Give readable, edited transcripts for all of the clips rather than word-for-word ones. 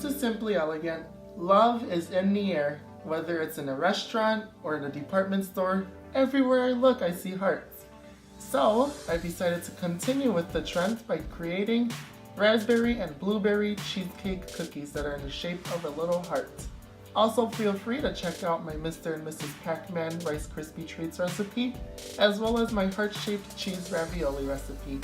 to Simply Elegant. Love is in the air. Whether it's in a restaurant or in a department store, everywhere I look I see hearts. So I decided to continue with the trend by creating raspberry and blueberry cheesecake cookies that are in the shape of a little heart. Also feel free to check out my Mr. and Mrs. PAC-MAN Rice Krispie Treats recipe, as well as my heart-shaped cheese ravioli recipe.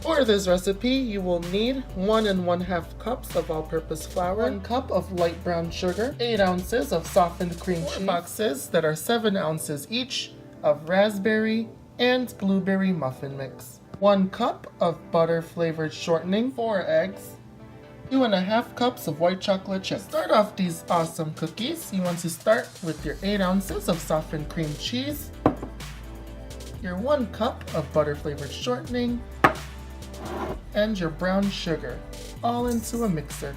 For this recipe, you will need 1 1/2 cups of all-purpose flour, 1 cup of light brown sugar, 8 ounces of softened cream cheese, 4 boxes that are 7 ounces each of raspberry and blueberry muffin mix, 1 cup of butter-flavored shortening, 4 eggs, 2 1/2 cups of white chocolate chips. To start off these awesome cookies, you want to start with your 8 ounces of softened cream cheese, your 1 cup of butter-flavored shortening, and your brown sugar, all into a mixer.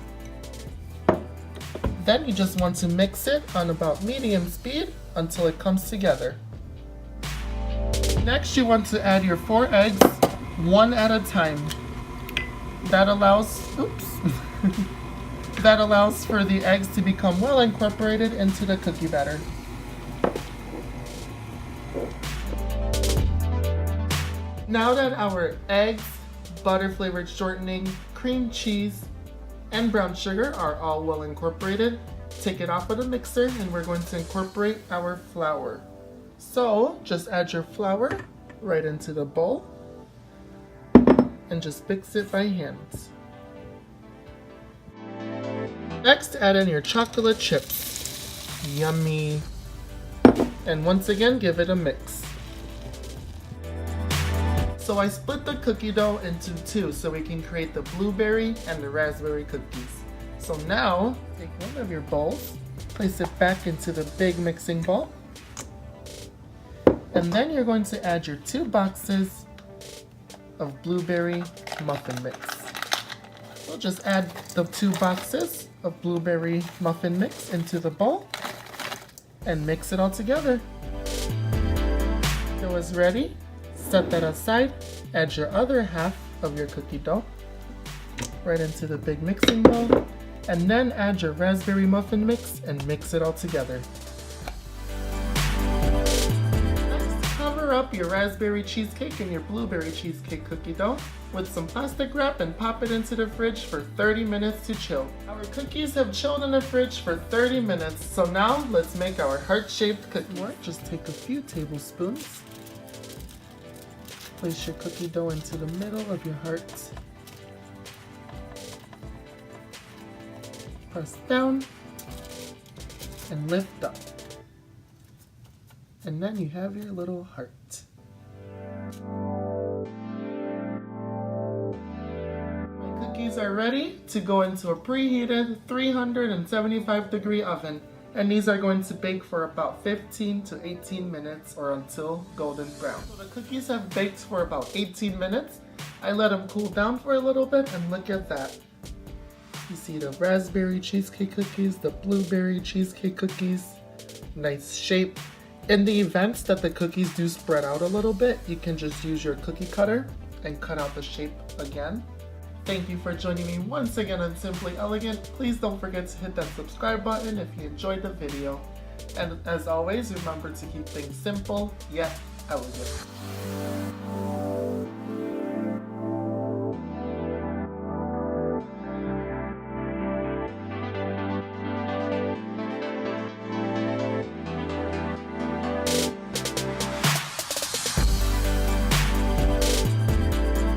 Then you just want to mix it on about medium speed until it comes together. Next, you want to add your 4 eggs, one at a time. That allows for the eggs to become well incorporated into the cookie batter. Now that our eggs, butter-flavored shortening, cream cheese, and brown sugar are all well incorporated, take it off of the mixer and we're going to incorporate our flour. So just add your flour right into the bowl and just mix it by hand. Next, add in your chocolate chips. Yummy. And once again, give it a mix. So I split the cookie dough into 2 so we can create the blueberry and the raspberry cookies. So now, take one of your bowls, place it back into the big mixing bowl, and then you're going to add your 2 boxes of blueberry muffin mix. So just add the 2 boxes of blueberry muffin mix into the bowl and mix it all together. Dough is ready. Set that aside, add your other half of your cookie dough right into the big mixing bowl, and then add your raspberry muffin mix and mix it all together. Next, cover up your raspberry cheesecake and your blueberry cheesecake cookie dough with some plastic wrap and pop it into the fridge for 30 minutes to chill. Our cookies have chilled in the fridge for 30 minutes, so now let's make our heart-shaped cookie. Just take a few tablespoons. Place your cookie dough into the middle of your heart. Press down and lift up. And then you have your little heart. My cookies are ready to go into a preheated 375-degree oven. And these are going to bake for about 15 to 18 minutes or until golden brown. So the cookies have baked for about 18 minutes. I let them cool down for a little bit and look at that. You see the raspberry cheesecake cookies, the blueberry cheesecake cookies, nice shape. In the events that the cookies do spread out a little bit, you can just use your cookie cutter and cut out the shape again. Thank you for joining me once again on Simply Elegant. Please don't forget to hit that subscribe button if you enjoyed the video. And as always, remember to keep things simple yet elegant.